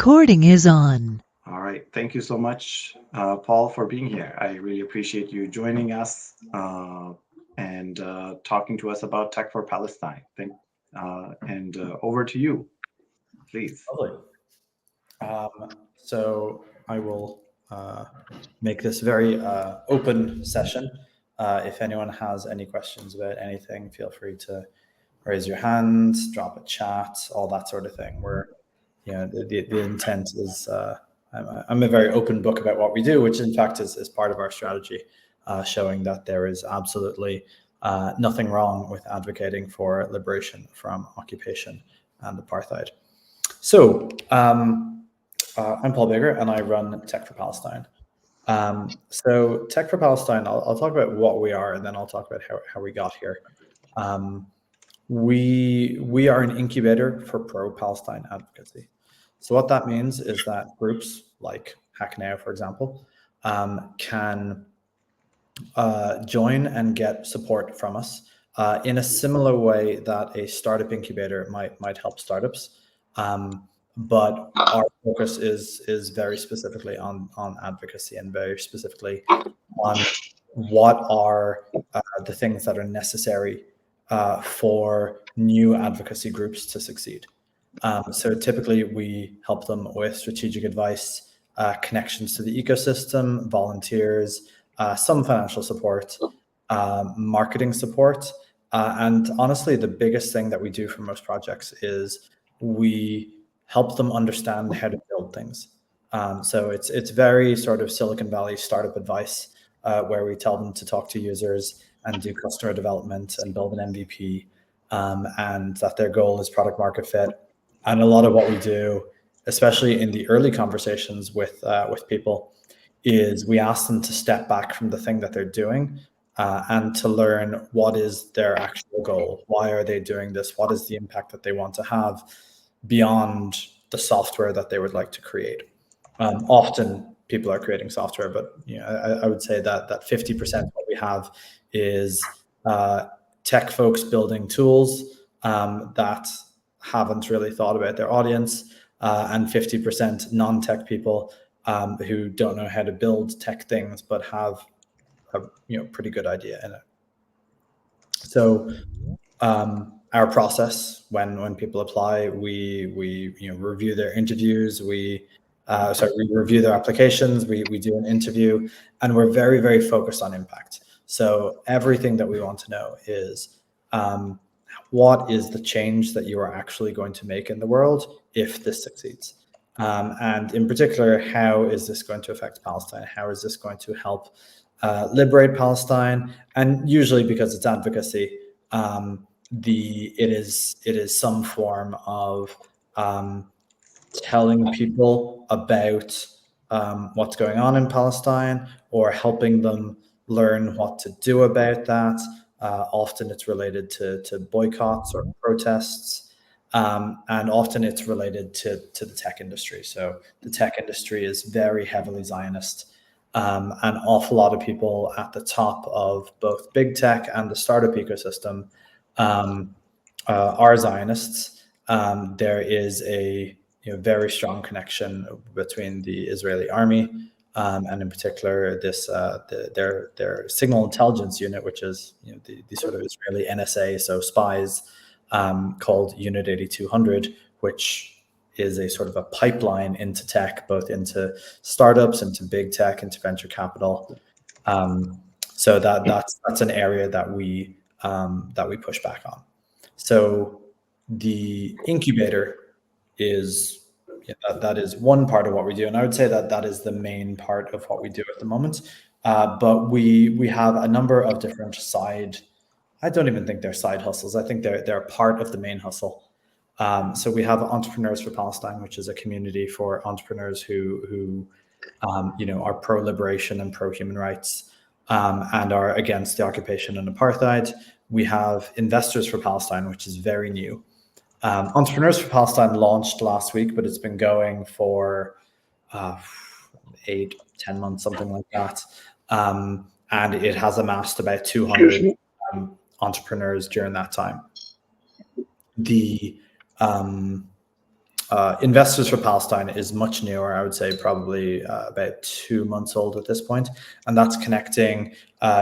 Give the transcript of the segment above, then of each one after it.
Recording is on. All right. Thank you so much, Paul, for being here. I really appreciate you joining us and talking to us about Tech for Palestine. Over to you, please. Lovely. So I will make this very open session. If anyone has any questions about anything, feel free to raise your hand, drop a chat, all that sort of thing. The intent is I'm a very open book about what we do, which in fact is part of our strategy, showing that there is absolutely nothing wrong with advocating for liberation from occupation and apartheid. So I'm Paul Biggar, and I run Tech for Palestine. So Tech for Palestine, I'll talk about what we are, and then I'll talk about how we got here. We are an incubator for pro-Palestine advocacy. So what that means is that groups like Hack Now, for example, can join and get support from us in a similar way that a startup incubator might help startups. But our focus is very specifically on advocacy, and very specifically on what are the things that are necessary for new advocacy groups to succeed. So typically we help them with strategic advice, connections to the ecosystem, volunteers, some financial support, marketing support, and honestly, the biggest thing that we do for most projects is we help them understand how to build things. So it's very sort of Silicon Valley startup advice, where we tell them to talk to users and do customer development and build an MVP, and that their goal is product market fit. And a lot of what we do, especially in the early conversations with people, is we ask them to step back from the thing that they're doing and to learn what is their actual goal. Why are they doing this? What is the impact that they want to have beyond the software that they would like to create? Often people are creating software, but I would say that 50% what we have is tech folks building tools that haven't really thought about their audience, and 50% non-tech people who don't know how to build tech things but have a pretty good idea in it. So our process when people apply, we review their interviews, we review their applications, we do an interview, and we're very, very focused on impact. So everything that we want to know is what is the change that you are actually going to make in the world if this succeeds? And in particular, how is this going to affect Palestine? How is this going to help liberate Palestine? And usually, because it's advocacy, it is some form of telling people about what's going on in Palestine, or helping them learn what to do about that. Often it's related to boycotts or protests, and often it's related to the tech industry. So the tech industry is very heavily Zionist. An awful lot of people at the top of both big tech and the startup ecosystem are Zionists. There is a very strong connection between the Israeli army and in particular their signal intelligence unit, which is the sort of Israeli NSA, so spies, called Unit 8200, which is a sort of a pipeline into tech, both into startups, into big tech, into venture capital. So that's an area that we push back on. So the incubator is that is one part of what we do, and I would say that is the main part of what we do at the moment. But we have a number of different side. I don't even think they're side hustles. I think they're part of the main hustle. So we have Entrepreneurs for Palestine, which is a community for entrepreneurs who are pro-liberation and pro-human rights, and are against the occupation and apartheid. We have Investors for Palestine, which is very new. Entrepreneurs for Palestine launched last week, but it's been going for 8-10 months, something like that. And it has amassed about 200 entrepreneurs during that time. The Investors for Palestine is much newer. I would say probably about 2 months old at this point, and that's connecting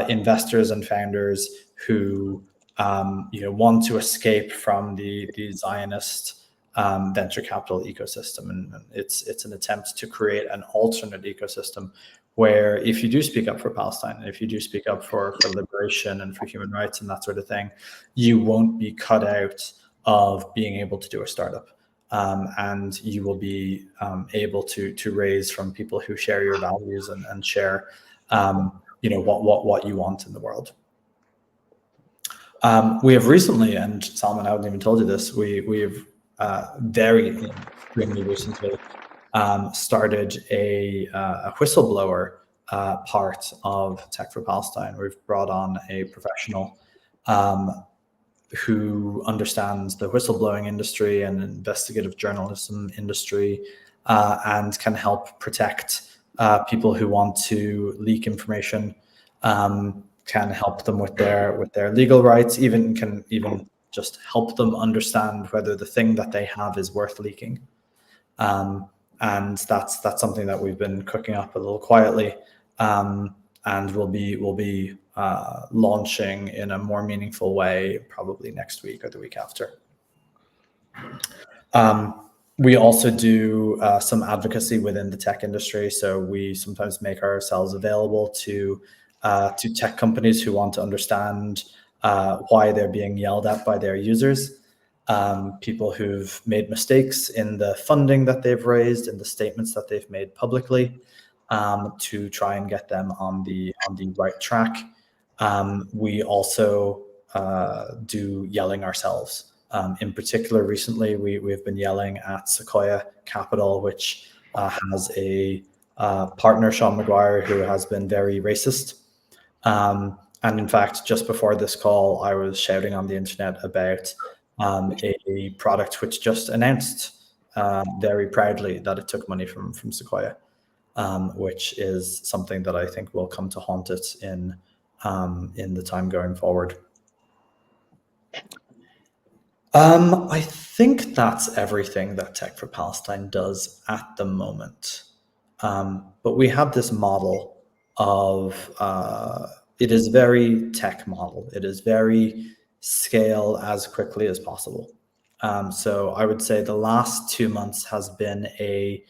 investors and founders who want to escape from the Zionist venture capital ecosystem, and it's an attempt to create an alternate ecosystem where if you do speak up for Palestine, and if you do speak up for liberation and for human rights and that sort of thing, you won't be cut out of being able to do a startup. And you will be able to raise from people who share your values and share, what you want in the world. We have recently, and Salman, I haven't even told you this, we have very extremely recently started a whistleblower part of Tech for Palestine. We've brought on a professional who understands the whistleblowing industry and investigative journalism industry, and can help protect people who want to leak information, can help them with their legal rights, can just help them understand whether the thing that they have is worth leaking. And that's something that we've been cooking up a little quietly, and we'll be launching in a more meaningful way probably next week or the week after. We also do some advocacy within the tech industry. So we sometimes make ourselves available to tech companies who want to understand why they're being yelled at by their users. People who've made mistakes in the funding that they've raised, in the statements that they've made publicly, to try and get them on the right track. We also do yelling ourselves. In particular, recently we've been yelling at Sequoia Capital, which has a partner, Sean McGuire, who has been very racist. And in fact, just before this call, I was shouting on the internet about a product which just announced very proudly that it took money from Sequoia, which is something that I think will come to haunt it in the time going forward. I think that's everything that Tech for Palestine does at the moment. But we have this model of, it is very tech model. It is very scale as quickly as possible. So I would say the last 2 months has been a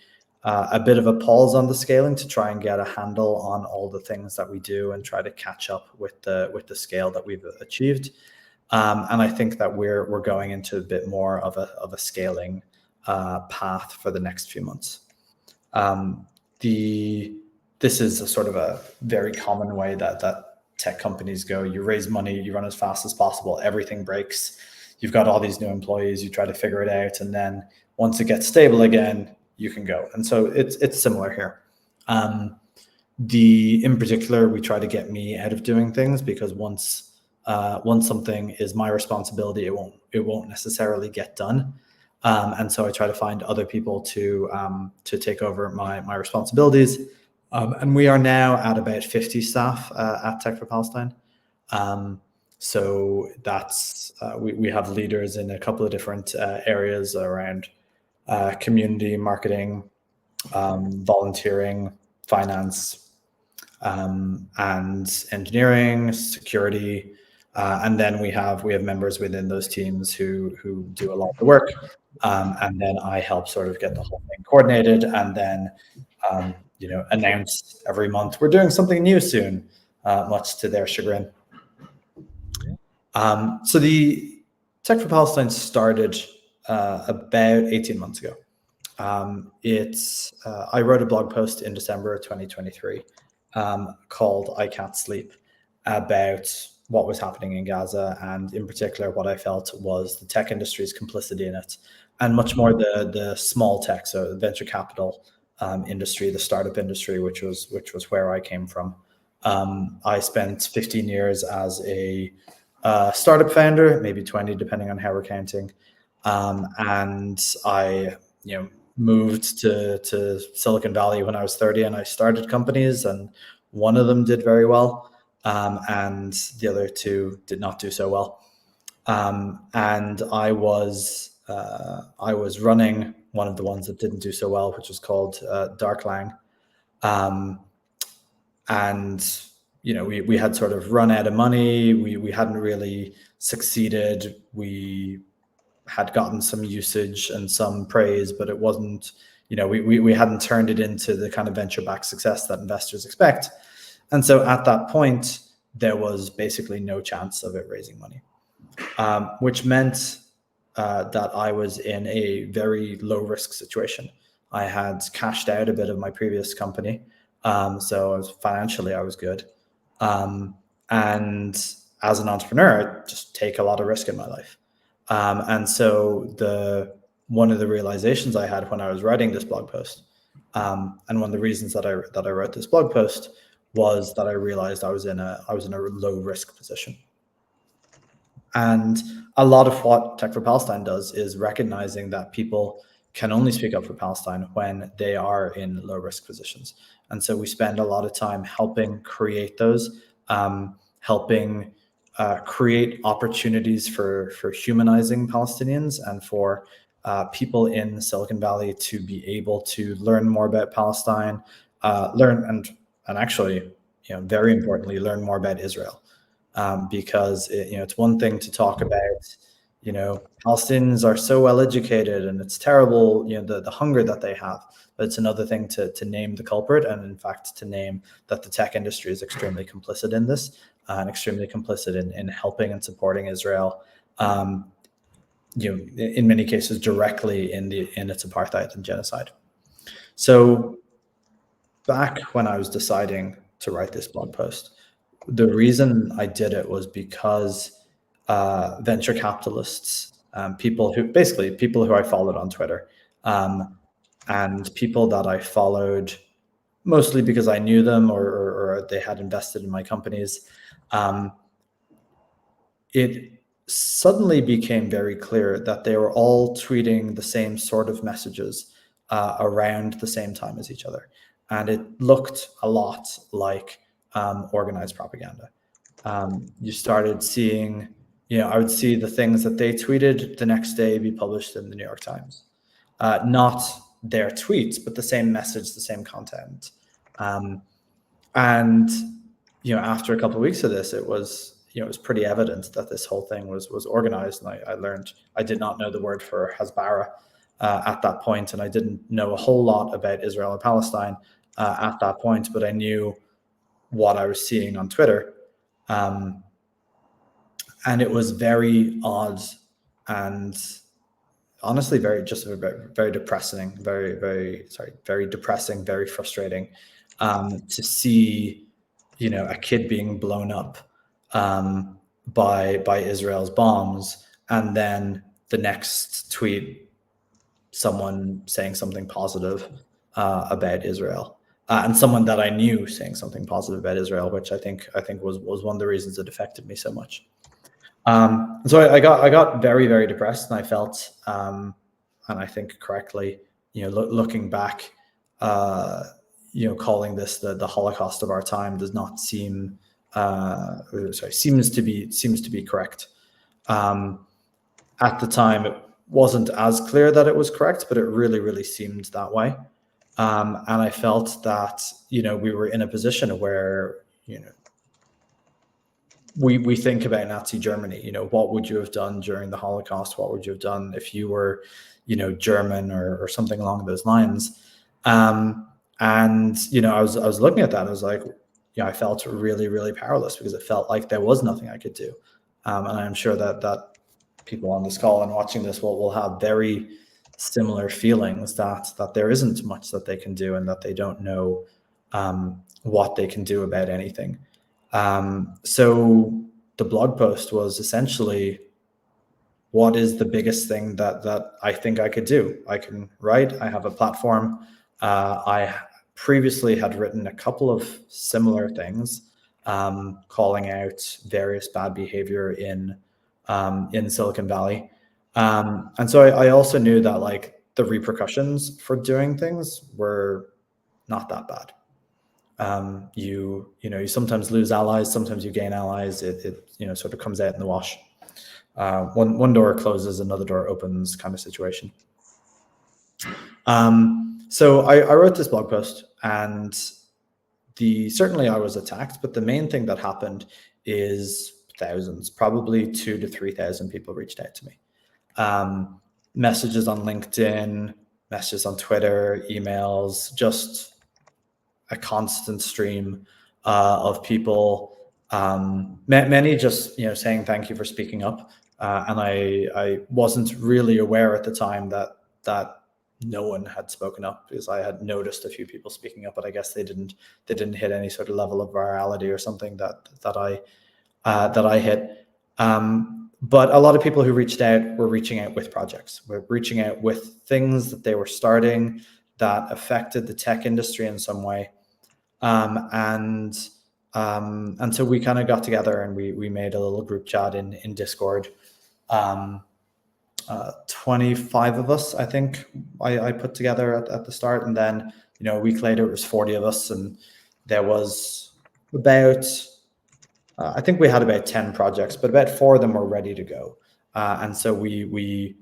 bit of a pause on the scaling to try and get a handle on all the things that we do and try to catch up with the scale that we've achieved. And I think that we're going into a bit more of a scaling path for the next few months. This is a sort of a very common way that tech companies go. You raise money, you run as fast as possible, everything breaks. You've got all these new employees, you try to figure it out, and then once it gets stable again, you can go. And so it's similar here. In particular, we try to get me out of doing things, because once something is my responsibility, it won't necessarily get done. And so I try to find other people to take over my responsibilities. And we are now at about 50 staff at Tech for Palestine. So that's we have leaders in a couple of different areas around community, marketing, volunteering, finance, and engineering, security. And then we have members within those teams who do a lot of the work. And then I help sort of get the whole thing coordinated, and then announce every month we're doing something new soon, much to their chagrin. So the Tech for Palestine started about 18 months ago. I wrote a blog post in December of 2023 called I Can't Sleep, about what was happening in Gaza, and in particular what I felt was the tech industry's complicity in it, and much more the small tech, so the venture capital industry, the startup industry, which was where I came from. I spent 15 years as a startup founder, maybe 20 depending on how we're counting, and I moved to Silicon Valley when I was 30, and I started companies, and one of them did very well, and the other two did not do so well. And I was running one of the ones that didn't do so well, which was called Darklang. And we had sort of run out of money. We hadn't really succeeded. We had gotten some usage and some praise, but it wasn't, we hadn't turned it into the kind of venture-backed success that investors expect. And so at that point, there was basically no chance of it raising money, which meant that I was in a very low-risk situation. I had cashed out a bit of my previous company. So financially, I was good. And as an entrepreneur, I just take a lot of risk in my life. And so one of the realizations I had when I was writing this blog post, and one of the reasons that I wrote this blog post was that I realized I was in a low risk position. And a lot of what Tech4Palestine does is recognizing that people can only speak up for Palestine when they are in low risk positions. And so we spend a lot of time helping create those, helping create opportunities for humanizing Palestinians and for people in Silicon Valley to be able to learn more about Palestine, learn and actually, very importantly, learn more about Israel. Because it's one thing to talk about, Palestinians are so well educated and it's terrible, the hunger that they have. But it's another thing to name the culprit, and in fact to name that the tech industry is extremely complicit in this, and extremely complicit in helping and supporting Israel. In many cases directly in its apartheid and genocide. So back when I was deciding to write this blog post, the reason I did it was because venture capitalists, people who I followed on Twitter, and people that I followed mostly because I knew them or they had invested in my companies, it suddenly became very clear that they were all tweeting the same sort of messages around the same time as each other. And it looked a lot like organized propaganda. You started seeing, I would see the things that they tweeted the next day be published in the New York Times. Not their tweets, but the same message, the same content. And after a couple of weeks of this, it was pretty evident that this whole thing was organized. And I learned, I did not know the word for Hasbara at that point, and I didn't know a whole lot about Israel or Palestine at that point, but I knew what I was seeing on Twitter. And it was very odd and honestly very depressing, very depressing, very frustrating to see, a kid being blown up by Israel's bombs, and then the next tweet, someone saying something positive about Israel, and someone that I knew saying something positive about Israel, which I think was one of the reasons it affected me so much. So I got very, very depressed, and I felt, and I think correctly, looking back, calling this the Holocaust of our time does not seem, seems to be correct. At the time, it wasn't as clear that it was correct, but it really, really seemed that way. And I felt that, we were in a position where, we think about Nazi Germany, what would you have done during the Holocaust? What would you have done if you were, German or something along those lines? And, I was looking at that and I was like, I felt really, really powerless because it felt like there was nothing I could do. And I'm sure that people on this call and watching this will have very similar feelings that there isn't much that they can do and that they don't know what they can do about anything. So the blog post was essentially, what is the biggest thing that I think I could do? I can write, I have a platform. I previously had written a couple of similar things, calling out various bad behavior in Silicon Valley. And so I also knew that like the repercussions for doing things were not that bad. You sometimes lose allies, sometimes you gain allies. It sort of comes out in the wash. One door closes, another door opens kind of situation. So I wrote this blog post, and certainly I was attacked, but the main thing that happened is thousands, probably 2,000 to 3,000 people reached out to me. Messages on LinkedIn, messages on Twitter, emails, just a constant stream of people. Many just saying thank you for speaking up, and I wasn't really aware at the time that no one had spoken up, because I had noticed a few people speaking up, but I guess they didn't hit any sort of level of virality or something that I hit. But a lot of people who reached out were reaching out with projects. We're reaching out with things that they were starting that affected the tech industry in some way. And so we kind of got together and we made a little group chat in Discord. 25 of us, I think I put together at the start. And then, a week later, it was 40 of us. And there was about, I think we had about 10 projects, but about 4 of them were ready to go. And so we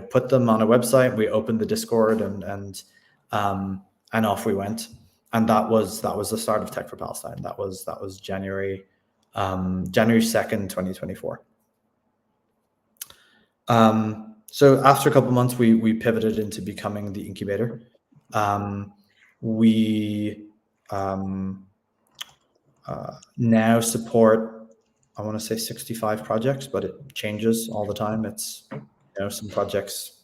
put them on a website, we opened the Discord and off we went. And that was the start of Tech for Palestine. That was January 2nd, 2024. So after a couple of months, we pivoted into becoming the incubator. We now support, I want to say 65 projects, but it changes all the time. It's, some projects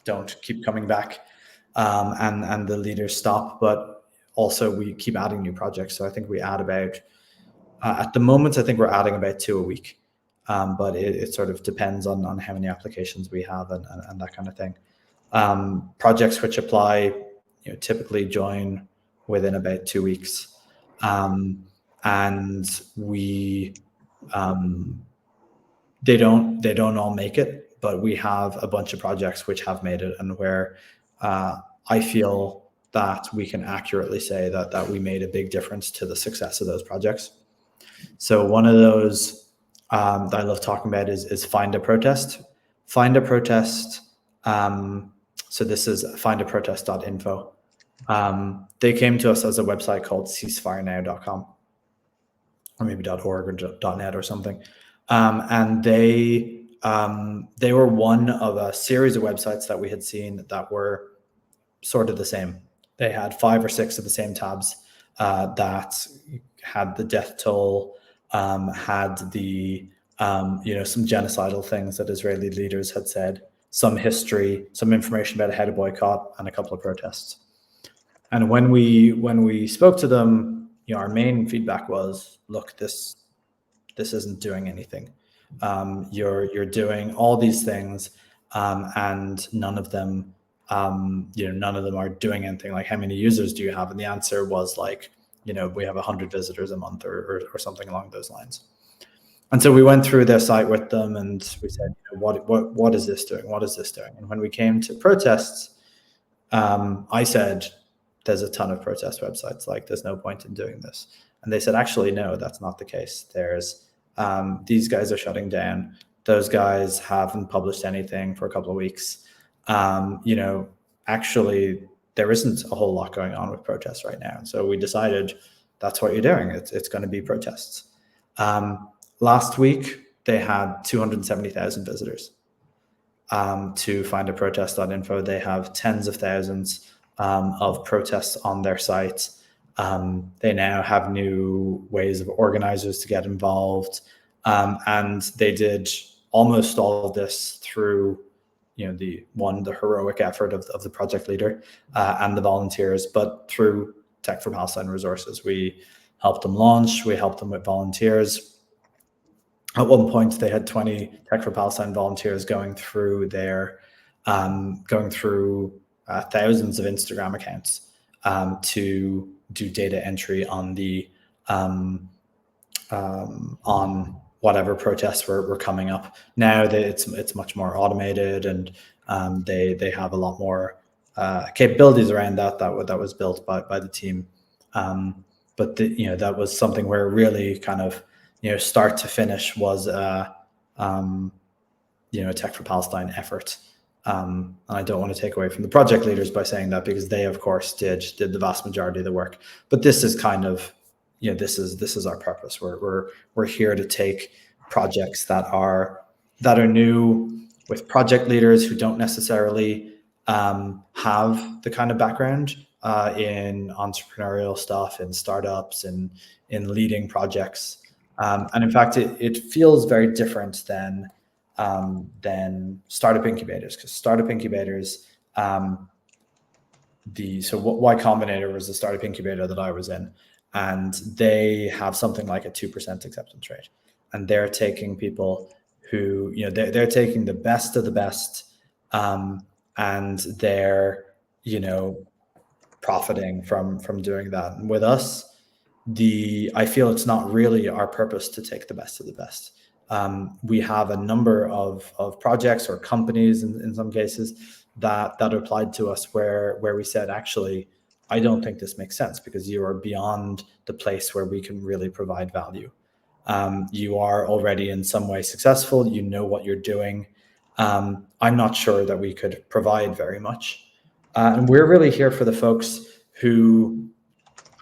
don't keep coming back, and the leaders stop, but also we keep adding new projects. So I think we add about, at the moment, I think we're adding about 2 a week. But it sort of depends on how many applications we have and that kind of thing. Projects which apply, typically join within about 2 weeks. And we, they don't all make it, but we have a bunch of projects which have made it, and where I feel that we can accurately say that we made a big difference to the success of those projects. So one of those that I love talking about is Find a Protest. Find a Protest. So this is findaprotest.info. They came to us as a website called ceasefirenow.com, or maybe .org or .net or something. And they were one of a series of websites that we had seen that were sort of the same. They had 5 or 6 of the same tabs that had the death toll, had the some genocidal things that Israeli leaders had said, some history, some information about how to boycott, and a couple of protests. And when we spoke to them, our main feedback was, look, this isn't doing anything. You're doing all these things, and none of them are doing anything. Like, how many users do you have? And the answer was like, we have 100 visitors a month or something along those lines. And so we went through their site with them and we said, what is this doing? What is this doing? And when we came to protests, I said, there's a ton of protest websites. Like, there's no point in doing this. And they said, actually, no, that's not the case. There's these guys are shutting down. Those guys haven't published anything for a couple of weeks. Actually, there isn't a whole lot going on with protests right now. So we decided that's what you're doing. It's going to be protests. Last week, they had 270,000 visitors to findaprotest.info. They have tens of thousands of protests on their site. They now have new ways of organizers to get involved. And they did almost all of this through the heroic effort of the project leader and the volunteers, but through Tech for Palestine resources. We helped them launch, we helped them with volunteers. At one point, they had 20 Tech for Palestine volunteers going through thousands of Instagram accounts to do data entry on on whatever protests were coming up. Now it's much more automated, and they have a lot more capabilities around that was built by the team. But that was something where really kind of start to finish was a Tech for Palestine effort. And I don't want to take away from the project leaders by saying that, because they, of course, did the vast majority of the work. But this is kind of, this is our purpose. We're here to take projects that are new, with project leaders who don't necessarily have the kind of background in entrepreneurial stuff, in startups, and in leading projects. And in fact, it feels very different than startup incubators, because startup incubators, Y Combinator was the startup incubator that I was in, and they have something like a 2% acceptance rate, and they're taking people who, they're taking the best of the best, and they're, profiting from doing that. And with us, I feel it's not really our purpose to take the best of the best. We have a number of projects or companies in some cases that applied to us where we said, actually, I don't think this makes sense, because you are beyond the place where we can really provide value. You are already in some way successful. You know what you're doing. I'm not sure that we could provide very much. And we're really here for the folks who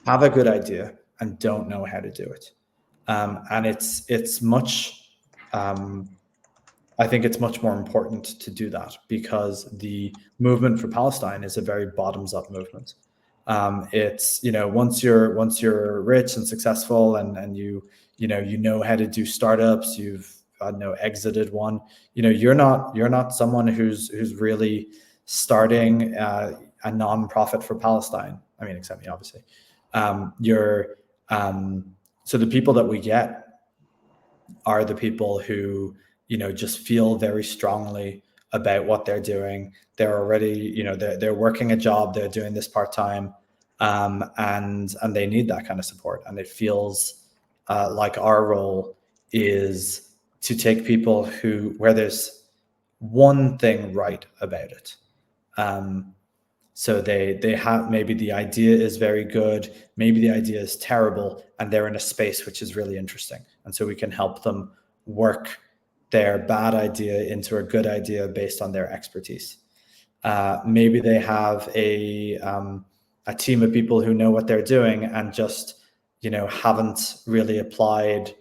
have a good idea and don't know how to do it. And it's much, I think it's much more important to do that, because the movement for Palestine is a very bottoms-up movement. It's, once you're rich and successful, and you know how to do startups, you've exited one, you're not someone who's really starting a nonprofit for Palestine. I mean, except me, obviously. So the people that we get are the people who, just feel very strongly about what they're doing. They're already, they're working a job, they're doing this part-time, and they need that kind of support. And it feels like our role is to take people where there's one thing right about it. So they have, maybe the idea is very good, maybe the idea is terrible, and they're in a space which is really interesting. And so we can help them work their bad idea into a good idea based on their expertise. Maybe they have a team of people who know what they're doing and just, haven't really applied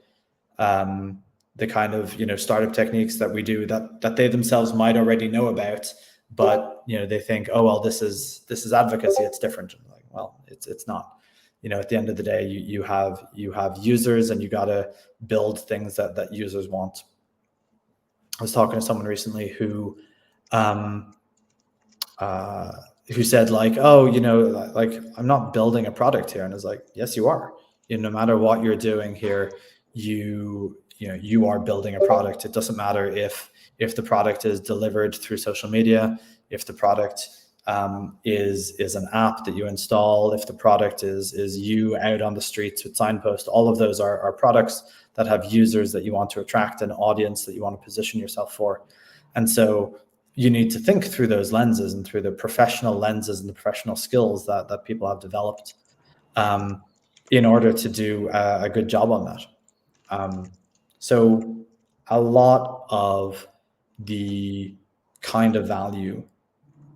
the kind of, startup techniques that we do, that they themselves might already know about. But they think, oh well, this is advocacy, it's different. Like, well, it's not. At the end of the day, you have users, and you got to build things that users want. I was talking to someone recently who said, like, oh, like, I'm not building a product here. And I was like, yes, you are. No matter what you're doing here, you are building a product. It doesn't matter if the product is delivered through social media, if the product is an app that you install, if the product is you out on the streets with signposts. All of those are products that have users that you want to attract, an audience that you want to position yourself for. And so you need to think through those lenses, and through the professional lenses and the professional skills that people have developed in order to do a good job on that. So a lot of the kind of value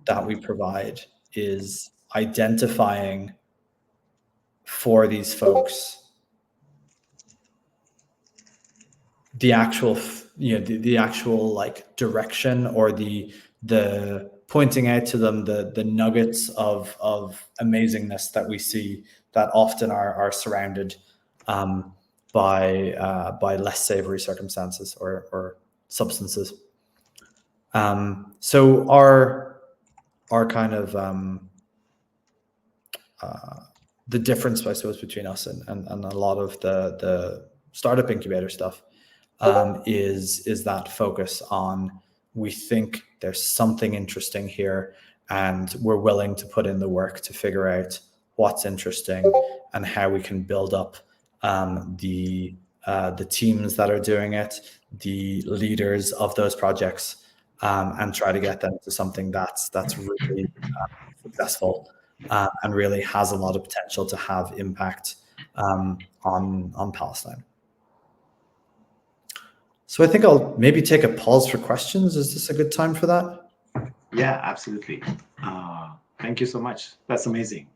that we provide is identifying for these folks the actual, the actual like direction, or the pointing out to them the nuggets of amazingness that we see that often are surrounded by less savory circumstances or substances. So our kind of the difference, I suppose, between us and a lot of the startup incubator stuff is that focus on, we think there's something interesting here, and we're willing to put in the work to figure out what's interesting and how we can build up the teams that are doing it, the leaders of those projects, and try to get them to something that's really successful and really has a lot of potential to have impact on Palestine. So I think I'll maybe take a pause for questions. Is this a good time for that? Yeah, absolutely. Thank you so much. That's amazing.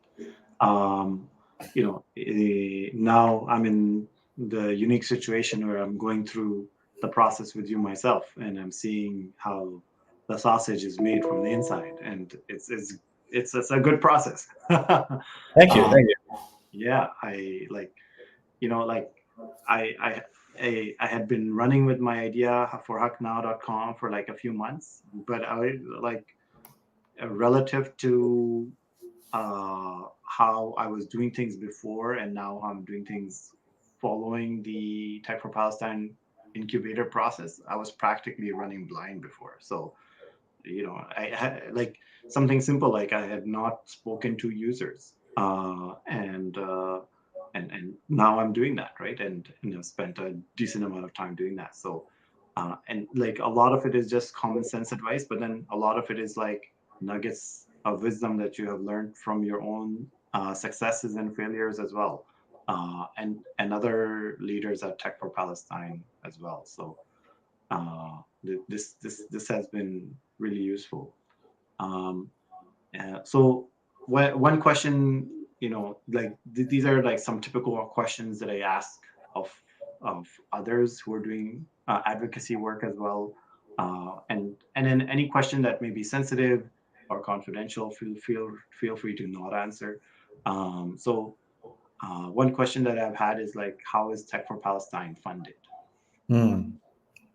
Um, now I'm in the unique situation where I'm going through the process with you myself, and I'm seeing how the sausage is made from the inside, and it's a good process. Thank you. um, Thank you. yeah, I like like I I I had been running with my idea for hucknow.com for like a few months, but I like relative to how I was doing things before and now how I'm doing things following the Tech for Palestine incubator process. I was practically running blind before. So, I had like something simple like I had not spoken to users. And now I'm doing that, right? And I've spent a decent amount of time doing that. So and like a lot of it is just common sense advice, but then a lot of it is like nuggets of wisdom that you have learned from your own successes and failures as well, and other leaders at Tech for Palestine as well. So this has been really useful. Um, so one question, like these are like some typical questions that I ask of others who are doing advocacy work as well, and then any question that may be sensitive or confidential, feel free to not answer. One question that I've had is like, how is Tech for Palestine funded? Hmm.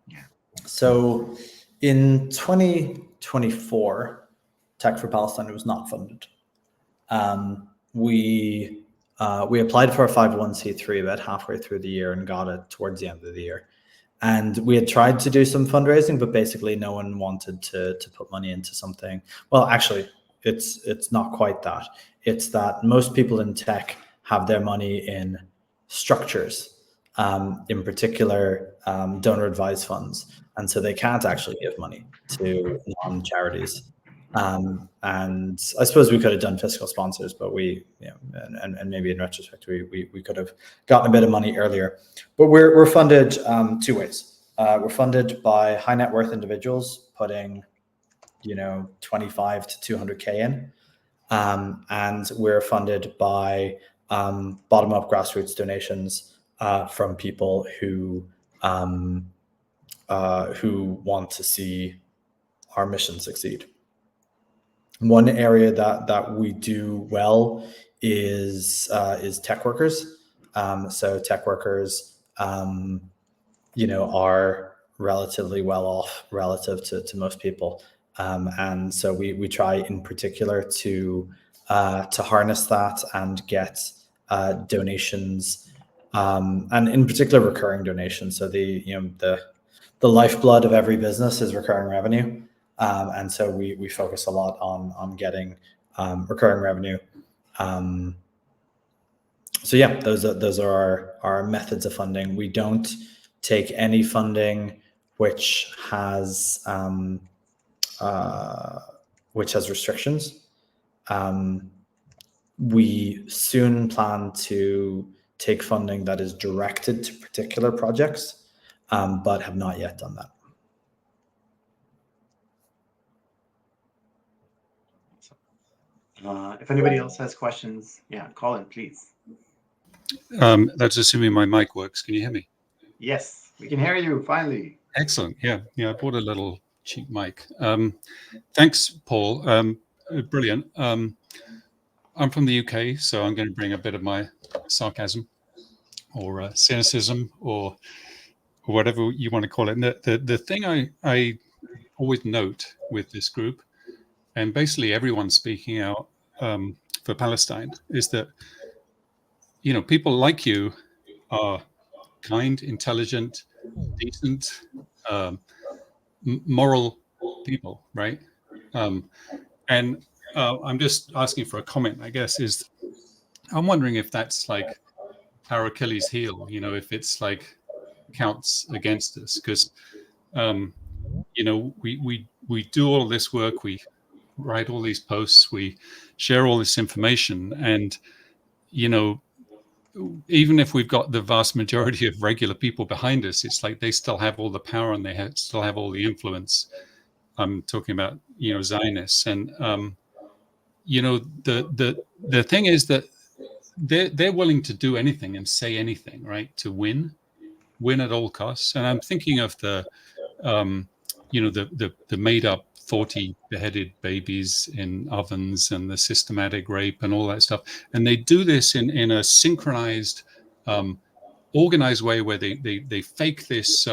Yeah. So in 2024, Tech for Palestine was not funded. We applied for a 501c3 about halfway through the year and got it towards the end of the year. And we had tried to do some fundraising, but basically no one wanted to put money into something. Well, actually, it's not quite that. It's that most people in tech have their money in structures, in particular donor advised funds, and so they can't actually give money to non-charities. And I suppose we could have done fiscal sponsors, but and maybe in retrospect, we could have gotten a bit of money earlier. But we're funded two ways. We're funded by high net worth individuals putting, 25 to 200K in. And we're funded by bottom up grassroots donations from people who want to see our mission succeed. One area that we do well is tech workers. So tech workers, are relatively well off relative to most people, and so we try in particular to harness that and get donations, and in particular recurring donations. So the lifeblood of every business is recurring revenue. And so we focus a lot on getting recurring revenue. So yeah, those are our methods of funding. We don't take any funding which has restrictions. We soon plan to take funding that is directed to particular projects, but have not yet done that. If anybody else has questions, yeah, call in, please. That's assuming my mic works. Can you hear me? Yes, we can hear you finally. Excellent. Yeah. I bought a little cheap mic. Thanks, Paul. Brilliant. I'm from the UK, so I'm going to bring a bit of my sarcasm or cynicism or whatever you want to call it. The thing I always note with this group, and basically everyone speaking out for Palestine, is that people like you are kind, intelligent, decent, moral people, right? And I'm just asking for a comment, I guess, is I'm wondering if that's like our Achilles heel, if it's like counts against us, because we do all this work, we write all these posts, we share all this information, and even if we've got the vast majority of regular people behind us, it's like they still have all the power and still have all the influence. I'm talking about, Zionists. And, the thing is that they're willing to do anything and say anything, right, to win at all costs. And I'm thinking of the made up 40 beheaded babies in ovens and the systematic rape and all that stuff. And they do this in a synchronized, organized way where they fake this,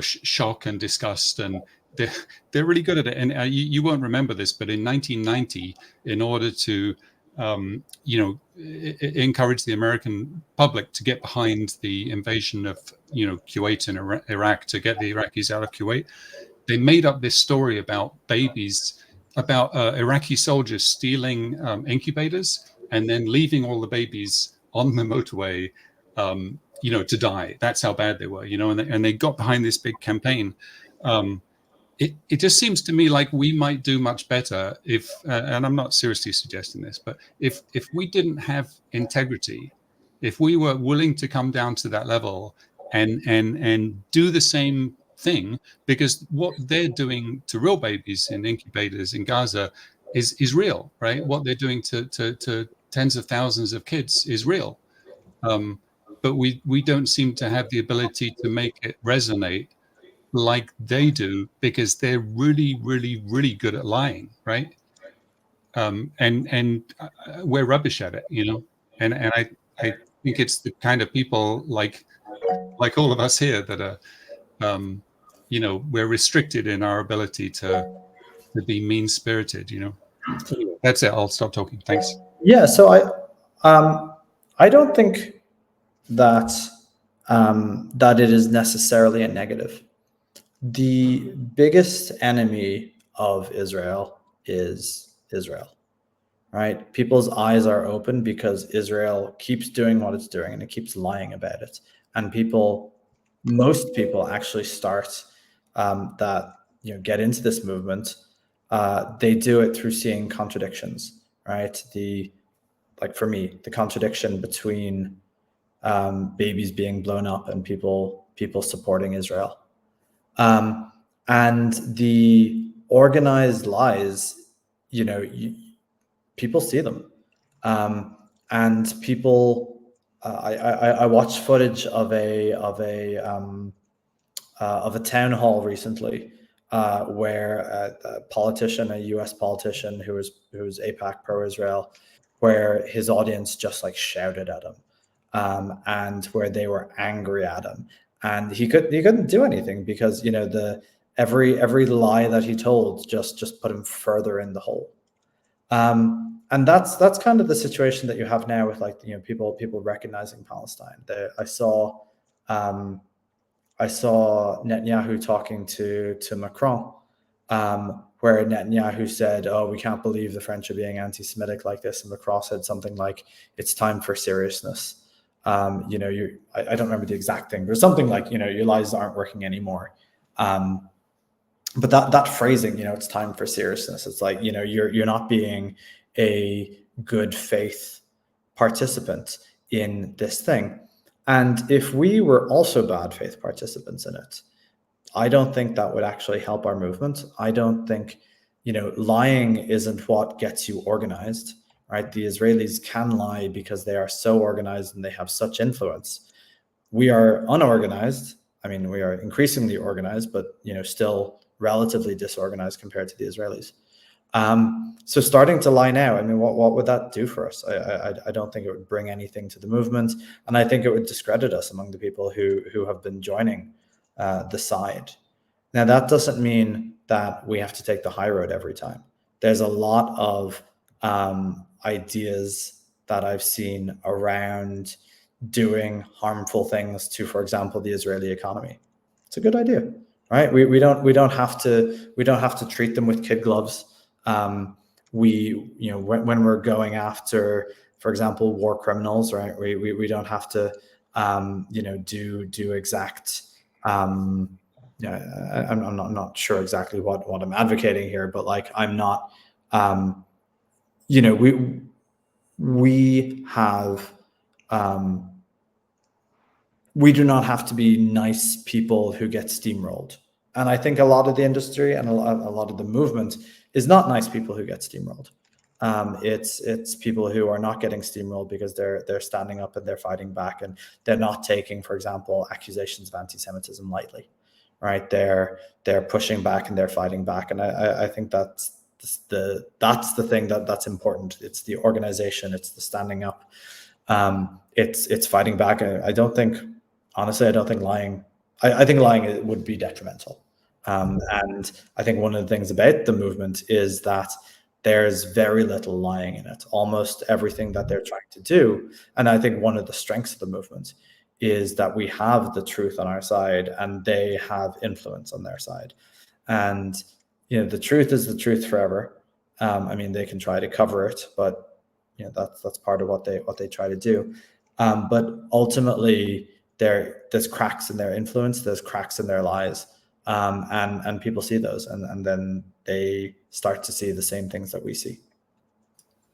shock and disgust, and they're really good at it. And you won't remember this, but in 1990, in order to encourage the American public to get behind the invasion of Kuwait and Iraq, to get the Iraqis out of Kuwait, they made up this story about babies, about Iraqi soldiers stealing incubators and then leaving all the babies on the motorway, to die. That's how bad they were, and they got behind this big campaign. It just seems to me like we might do much better if, and I'm not seriously suggesting this, but if we didn't have integrity, if we were willing to come down to that level and do the same thing, because what they're doing to real babies in incubators in Gaza is real, right? What they're doing to tens of thousands of kids is real, but we don't seem to have the ability to make it resonate like they do, because they're really, really, really good at lying, right? And we're rubbish at it, And I think it's the kind of people like all of us here that are, we're restricted in our ability to be mean spirited, That's it. I'll stop talking. Thanks. Yeah. So I don't think that that it is necessarily a negative. The biggest enemy of Israel is Israel, right? People's eyes are open because Israel keeps doing what it's doing and it keeps lying about it. And most people actually start get into this movement. They do it through seeing contradictions, right? For me, the contradiction between babies being blown up and people supporting Israel. And the organized lies, people see them. And people, I watched footage of a town hall recently, where a politician, a US politician who was AIPAC pro-Israel, where his audience just shouted at him, and where they were angry at him. And he couldn't do anything because every lie that he told just put him further in the hole. And that's kind of the situation that you have now with people recognizing Palestine. I saw Netanyahu talking to Macron, where Netanyahu said, "Oh, we can't believe the French are being anti-Semitic like this," and Macron said something like, "It's time for seriousness." I don't remember the exact thing, but something like, your lies aren't working anymore. But that phrasing, it's time for seriousness. It's like, you're not being a good faith participant in this thing. And if we were also bad faith participants in it, I don't think that would actually help our movement. I don't think, lying isn't what gets you organized. Right? The Israelis can lie because they are so organized and they have such influence. We are unorganized. I mean, we are increasingly organized, but still relatively disorganized compared to the Israelis. So starting to lie now, I mean, what would that do for us? I don't think it would bring anything to the movement, and I think it would discredit us among the people who have been joining the side. Now, that doesn't mean that we have to take the high road every time. There's a lot of ideas that I've seen around doing harmful things to, for example, the Israeli economy. It's a good idea, right? We don't have to treat them with kid gloves. When we're going after, for example, war criminals, right? We don't have to do exact. I'm not sure exactly what I'm advocating here, but I'm not. We have, we do not have to be nice people who get steamrolled. And I think a lot of the industry and a lot of the movement is not nice people who get steamrolled. It's people who are not getting steamrolled because they're standing up and they're fighting back, and they're not taking, for example, accusations of anti-Semitism lightly, right? They're pushing back and they're fighting back, and I think that's the thing that's important. It's the organization, it's the standing up, it's fighting back. I don't think, honestly, I don't think lying. I think lying would be detrimental. And I think one of the things about the movement is that there's very little lying in it. Almost everything that they're trying to do, and I think one of the strengths of the movement is that we have the truth on our side and they have influence on their side. And the truth is the truth forever. I mean, they can try to cover it, but that's part of what they try to do. But ultimately, there's cracks in their influence, there's cracks in their lies, and people see those, and then they start to see the same things that we see.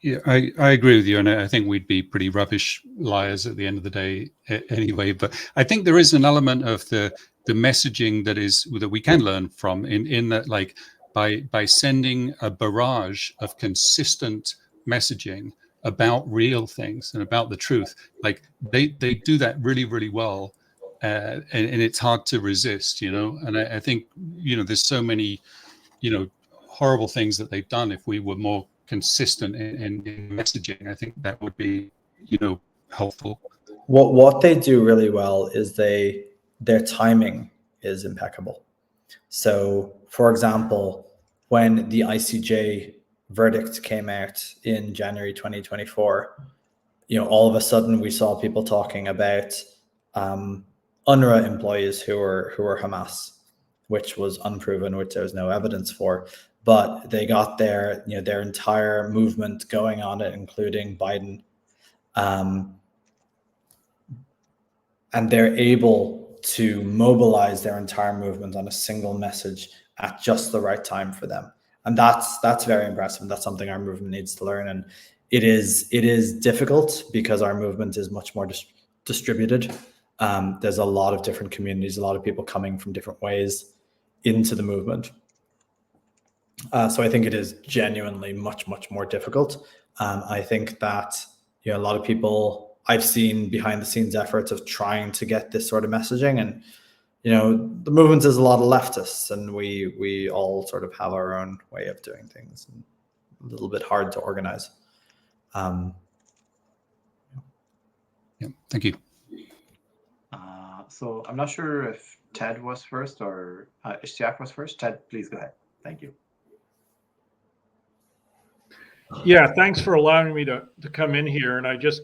Yeah, I agree with you, and I think we'd be pretty rubbish liars at the end of the day anyway. But I think there is an element of the messaging that we can learn from in that, like, by sending a barrage of consistent messaging about real things and about the truth, like they do that really, really well, and it's hard to resist, And I think there's so many horrible things that they've done. If we were more consistent in messaging, I think that would be helpful. What they do really well is their timing is impeccable. So, for example, when the ICJ verdict came out in January 2024, all of a sudden we saw people talking about UNRWA employees who were Hamas, which was unproven, which there was no evidence for. But they got their entire movement going on it, including Biden, and they're able to mobilize their entire movement on a single message at just the right time for them. And that's very impressive. That's something our movement needs to learn. And it is difficult because our movement is much more distributed. There's a lot of different communities, a lot of people coming from different ways into the movement. So I think it is genuinely much, much more difficult. I think that a lot of people I've seen behind the scenes efforts of trying to get this sort of messaging, and the movement is a lot of leftists, and we all sort of have our own way of doing things, and a little bit hard to organize. Yeah, thank you. So I'm not sure if Ted was first or Ishtiaq was first. Ted, please go ahead. Thank you. Yeah, thanks for allowing me to come in here. And I just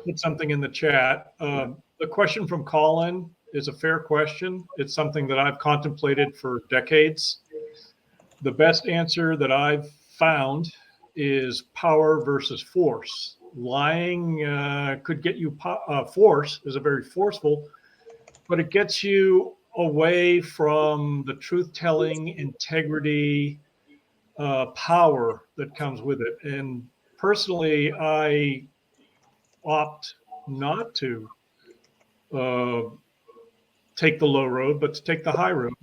put something in the chat. The question from Colin is a fair question. It's something that I've contemplated for decades. The best answer that I've found is power versus force. Lying could get you force is a very forceful, but it gets you away from the truth-telling, integrity, power that comes with it. And personally, I opt not to take the low road, but to take the high road.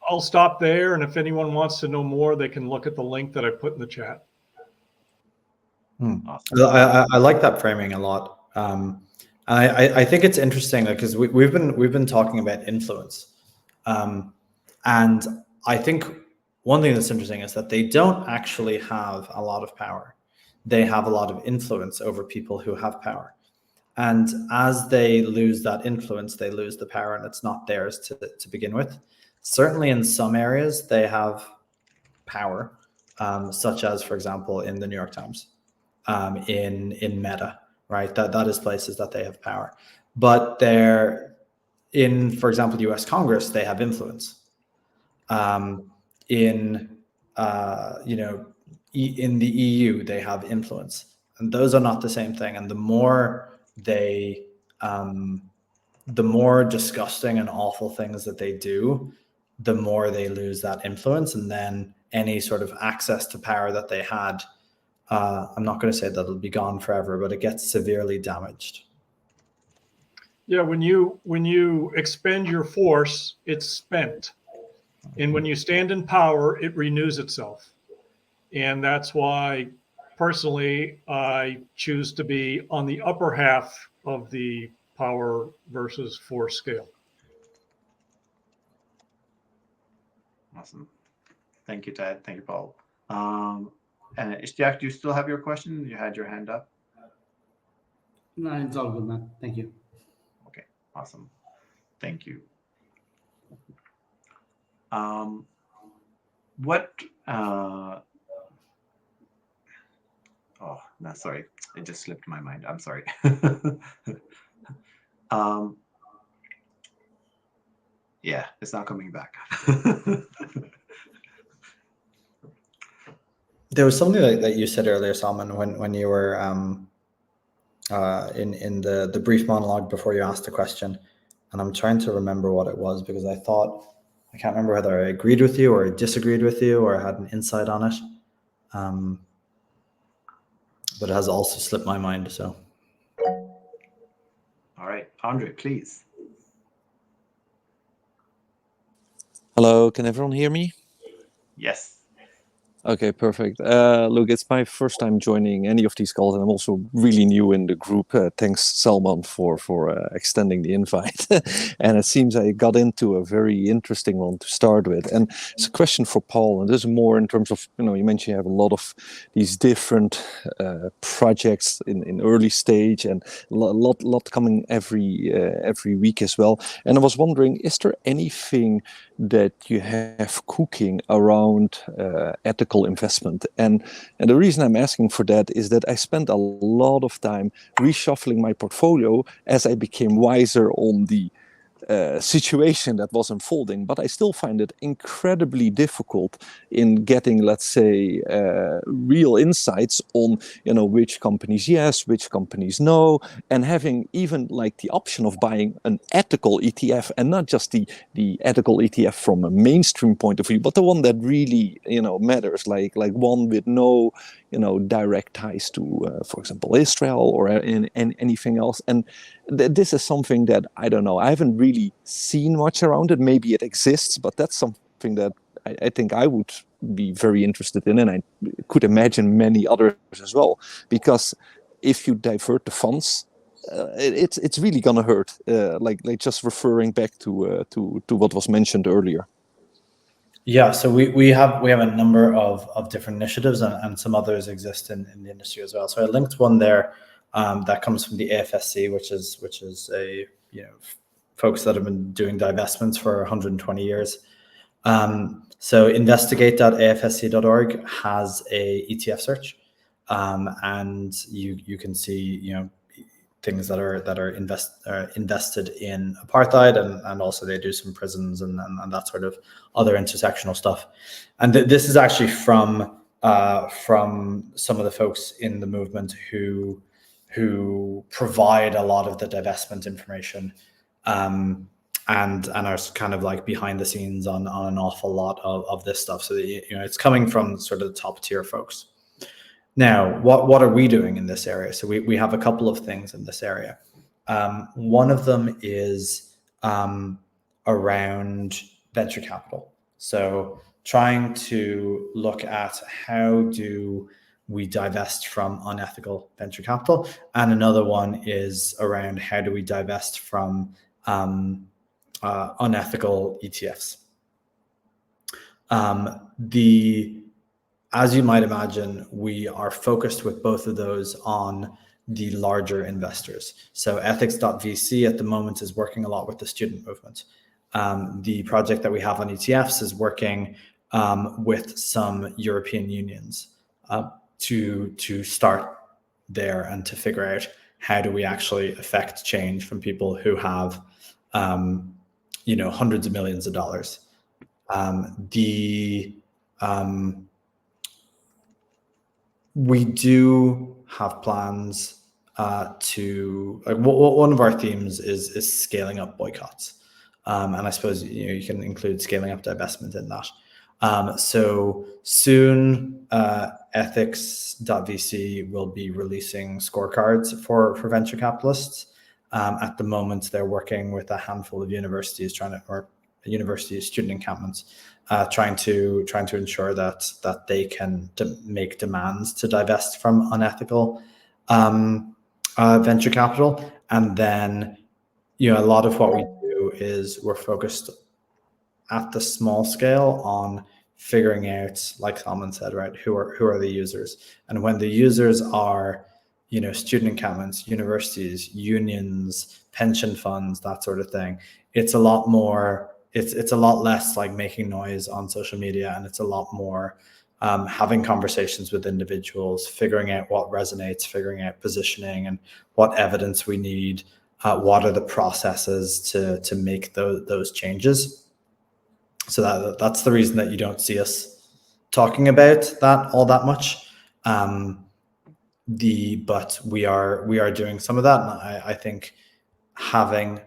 I'll stop there, and if anyone wants to know more, they can look at the link that I put in the chat. Awesome. I like that framing a lot. I think it's interesting because we've been talking about influence, and I think one thing that's interesting is that they don't actually have a lot of power. They have a lot of influence over people who have power, and as they lose that influence, they lose the power, and it's not theirs to begin with. Certainly, in some areas, they have power, such as, for example, in the New York Times, in Meta. Right, that is places that they have power, but they're in, for example, U.S. Congress, they have influence. In in the EU, they have influence, and those are not the same thing. And the more disgusting and awful things that they do, the more they lose that influence, and then any sort of access to power that they had. I'm not going to say that it'll be gone forever, but it gets severely damaged. Yeah, when you expend your force, it's spent. And when you stand in power, it renews itself. And that's why, personally, I choose to be on the upper half of the power versus force scale. Awesome. Thank you, Ted. Thank you, Paul. And Ishtiaq, do you still have your question? You had your hand up. No, it's all good, man. Thank you. Okay, awesome. Thank you. Oh, no, sorry. It just slipped my mind. I'm sorry. Yeah, it's not coming back. There was something that you said earlier, Salman, when you were in the brief monologue before you asked the question, and I'm trying to remember what it was because I can't remember whether I agreed with you or I disagreed with you or I had an insight on it, but it has also slipped my mind. So, all right, Andre, please. Hello, can everyone hear me? Yes. Okay, perfect. Look, it's my first time joining any of these calls, and I'm also really new in the group. Thanks, Salman, for extending the invite. And it seems I got into a very interesting one to start with. And it's a question for Paul, and this is more in terms of, you mentioned you have a lot of these different projects in early stage, and a lot coming every week as well. And I was wondering, is there anything that you have cooking around ethical investment? And the reason I'm asking for that is that I spent a lot of time reshuffling my portfolio as I became wiser on the situation that was unfolding, but I still find it incredibly difficult in getting, let's say, real insights on, which companies yes, which companies no, and having even like the option of buying an ethical ETF, and not just the ethical ETF from a mainstream point of view, but the one that really matters, like one with no direct ties to, for example, Israel or anything else. And this is something that I don't know. I haven't really seen much around it. Maybe it exists, but that's something that I think I would be very interested in, and I could imagine many others as well. Because if you divert the funds, it's really gonna hurt. Like just referring back to what was mentioned earlier. yeah, so we have a number of different initiatives, and some others exist in the industry as well. So I linked one there that comes from the AFSC, which is a folks that have been doing divestments for 120 years. So investigate.afsc.org has a ETF search, and you can see things that are invested in apartheid, and also they do some prisons and that sort of other intersectional stuff. And this is actually from some of the folks in the movement who provide a lot of the divestment information, and are kind of like behind the scenes on an awful lot of this stuff. So it's coming from sort of the top tier folks. Now, what are we doing in this area? So we have a couple of things in this area. One of them is around venture capital. So trying to look at how do we divest from unethical venture capital. And another one is around how do we divest from unethical ETFs. As you might imagine, we are focused with both of those on the larger investors. So ethics.vc at the moment is working a lot with the student movement. The project that we have on ETFs is working with some European unions to start there and to figure out how do we actually affect change from people who have hundreds of millions of dollars. We do have plans to one of our themes is scaling up boycotts, and I suppose you can include scaling up divestment in that. So soon, ethics.vc will be releasing scorecards for venture capitalists, At the moment, they're working with a handful of universities university student encampments, trying to ensure that they can make demands to divest from unethical venture capital. And then, a lot of what we do is we're focused at the small scale on figuring out, like Salman said, right, who are the users. And when the users are, student encampments, universities, unions, pension funds, that sort of thing, it's a lot more, it's a lot less like making noise on social media, and it's a lot more having conversations with individuals, figuring out what resonates, figuring out positioning and what evidence we need, what are the processes to make those changes. So that's the reason that you don't see us talking about that all that much. But we are doing some of that, and I think having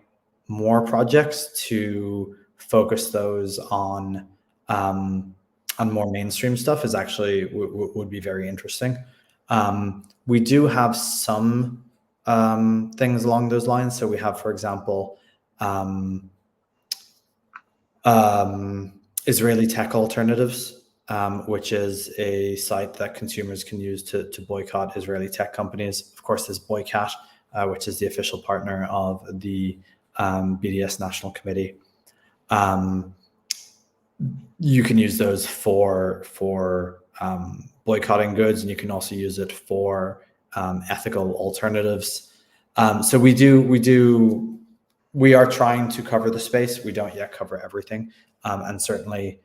more projects to focus those on more mainstream stuff is actually would be very interesting. We do have some things along those lines. So we have, for example, Israeli Tech Alternatives, which is a site that consumers can use to boycott Israeli tech companies. Of course, there's Boycat, which is the official partner of the BDS National Committee. You can use those for boycotting goods, and you can also use it for ethical alternatives. So we are trying to cover the space. We don't yet cover everything, and certainly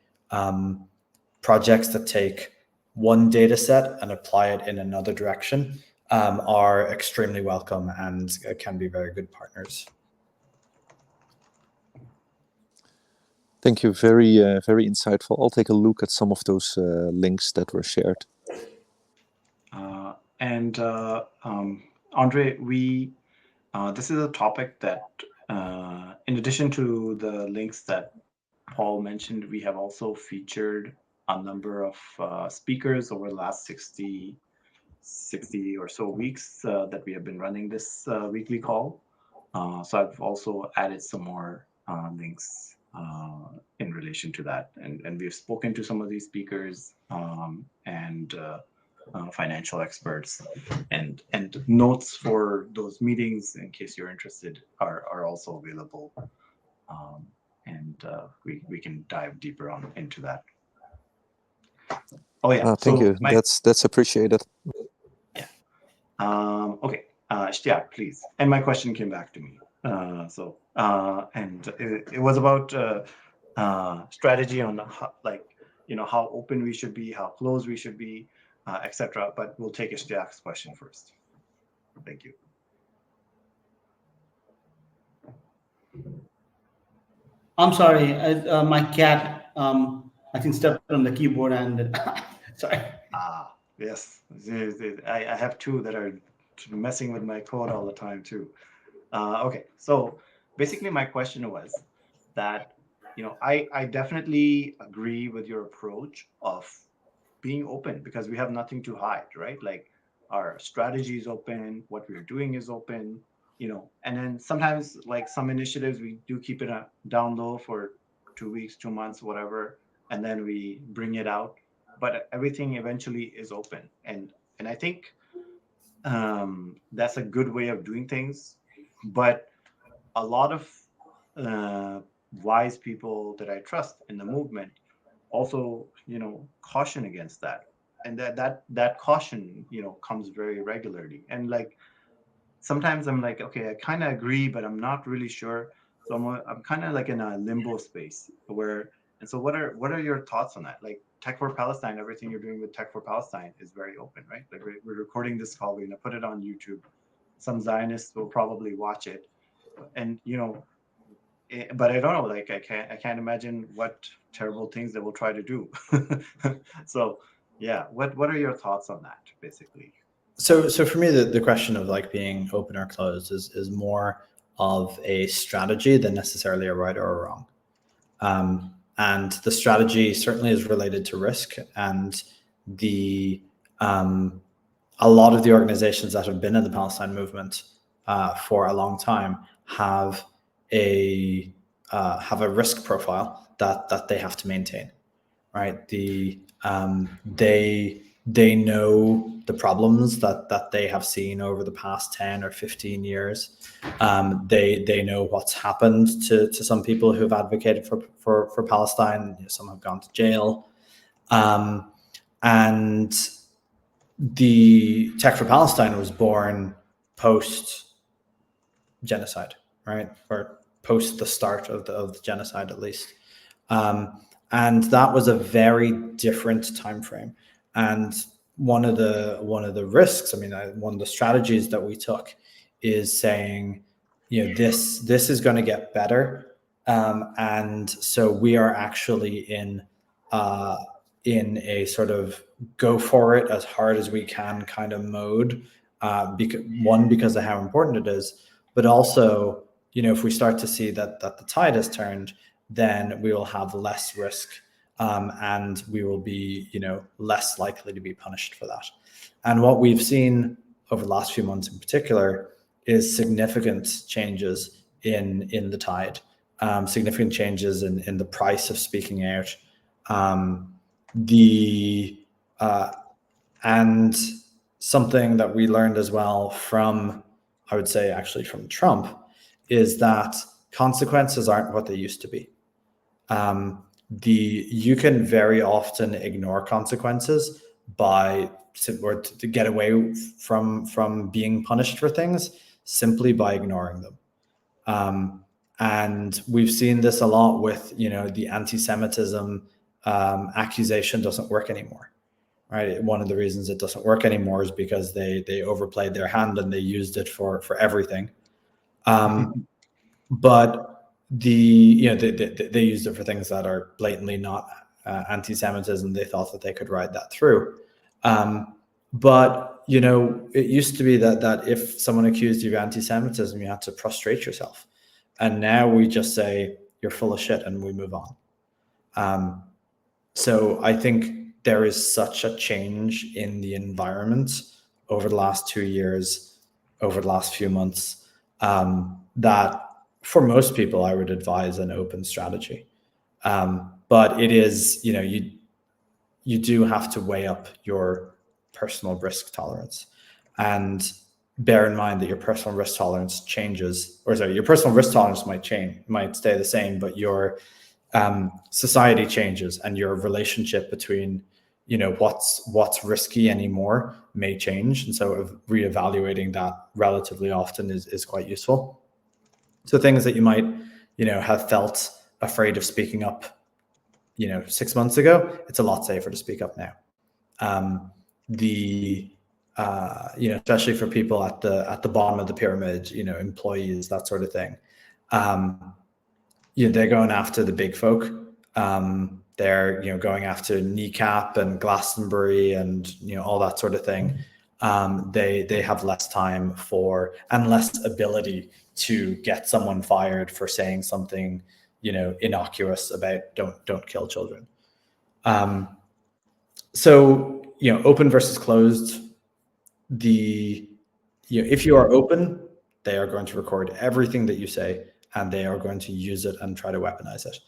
projects that take one data set and apply it in another direction are extremely welcome and can be very good partners. Thank you. Very, very insightful. I'll take a look at some of those links that were shared. Andre, this is a topic that, in addition to the links that Paul mentioned, we have also featured a number of speakers over the last 60 or so weeks that we have been running this weekly call. So I've also added some more links in relation to that. And we've spoken to some of these speakers and financial experts, and notes for those meetings, in case you're interested, are also available. We can dive deeper into that. Oh yeah, thank you. That's appreciated. Yeah. Okay, Ishtiaq, please. And my question came back to me. It was about strategy on how open we should be, how closed we should be, etc. But we'll take Ishtiaq's question first. Thank you. I'm sorry, my cat, I think stepped on the keyboard and sorry. Yes, I have two that are messing with my code all the time too. Okay, so basically my question was that, I definitely agree with your approach of being open, because we have nothing to hide, right? Like, our strategy is open, what we're doing is open, and then sometimes, like, some initiatives, we do keep it down low for 2 weeks, 2 months, whatever, and then we bring it out. But everything eventually is open. And I think that's a good way of doing things. But a lot of wise people that I trust in the movement also, caution against that. And that caution, comes very regularly. And like, sometimes I'm like, okay, I kind of agree, but I'm not really sure. So I'm kind of like in a limbo space and so what are your thoughts on that? Like, Tech4Palestine, everything you're doing with Tech4Palestine is very open, right? Like, we're recording this call, we're going to put it on YouTube. Some Zionists will probably watch it, and but I don't know, like, I can't imagine what terrible things they will try to do. So yeah, what are your thoughts on that, basically? So for me, the question of like being open or closed is more of a strategy than necessarily a right or a wrong. And the strategy certainly is related to risk, and a lot of the organizations that have been in the Palestine movement for a long time have a risk profile that they have to maintain, right? They know the problems that they have seen over the past 10 or 15 years. They know what's happened to some people who've advocated for Palestine. Some have gone to jail. And the Tech for Palestine was born post-genocide, right? Or post the start of the genocide, at least. And that was a very different time frame. And one of the risks, one of the strategies that we took is saying, this is going to get better, and so we are actually in a sort of go for it as hard as we can kind of mode. Because of how important it is, but also, if we start to see that the tide has turned, then we will have less risk, and we will be, less likely to be punished for that. And what we've seen over the last few months in particular is significant changes in the tide, significant changes in the price of speaking out, and something that we learned as well from, I would say actually from Trump, is that consequences aren't what they used to be. You can very often ignore consequences or to get away from being punished for things simply by ignoring them. And we've seen this a lot with, the anti-Semitism accusation doesn't work anymore, right? One of the reasons it doesn't work anymore is because they overplayed their hand and they used it for everything. But they used it for things that are blatantly not anti-Semitism. They thought that they could ride that through. But it used to be that if someone accused you of anti-Semitism, you had to prostrate yourself. And now we just say, you're full of shit, and we move on. So I think there is such a change in the environment over the last 2 years, over the last few months, that for most people, I would advise an open strategy. But it is, you do have to weigh up your personal risk tolerance, and bear in mind that your personal risk tolerance changes, your personal risk tolerance might stay the same, but your society changes, and your relationship between, what's risky anymore may change. And so reevaluating that relatively often is quite useful. So things that you might, have felt afraid of speaking up, 6 months ago, it's a lot safer to speak up now. Especially for people at the bottom of the pyramid, employees, that sort of thing. They're going after the big folk. They're, going after Kneecap and Glastonbury and, all that sort of thing. They have less time and less ability to get someone fired for saying something, innocuous about don't kill children. So, open versus closed. If you are open, they are going to record everything that you say, and they are going to use it and try to weaponize it.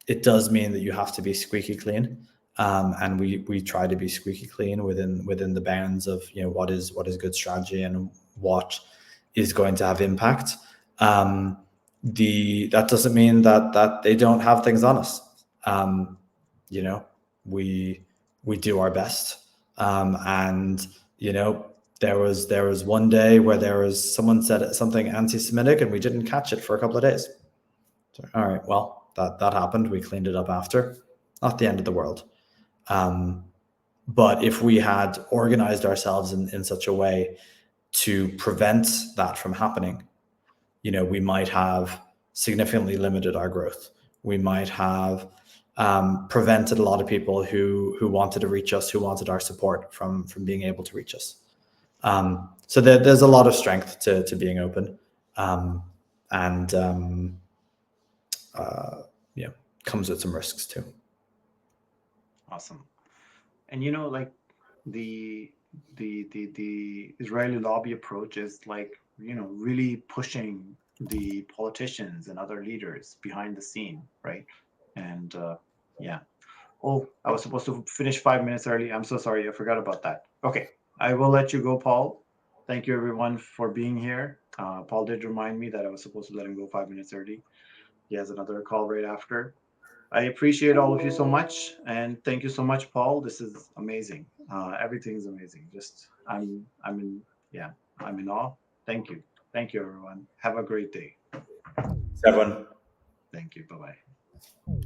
It does mean that you have to be squeaky clean, and we try to be squeaky clean within the bounds of what is good strategy and what is going to have impact. That doesn't mean that they don't have things on us. We do our best, and there was one day where someone said something anti-Semitic and we didn't catch it for a couple of days. So, all right, well, that happened. We cleaned it up after. Not the end of the world. But if we had organized ourselves in such a way to prevent that from happening, we might have significantly limited our growth. We might have prevented a lot of people who wanted to reach us, who wanted our support from being able to reach us. So there's a lot of strength to being open, and comes with some risks too. Awesome. And like the Israeli lobby approach is like really pushing the politicians and other leaders behind the scene, right? And yeah. Oh, I was supposed to finish 5 minutes early. I'm so sorry. I forgot about that. Okay, I will let you go, Paul. Thank you, everyone, for being here. Paul did remind me that I was supposed to let him go 5 minutes early. He has another call right after. I appreciate all of you so much, and thank you so much, Paul. This is amazing. Everything's amazing. I'm in awe. Thank you, everyone. Have a great day. 7. Thank you. Bye bye.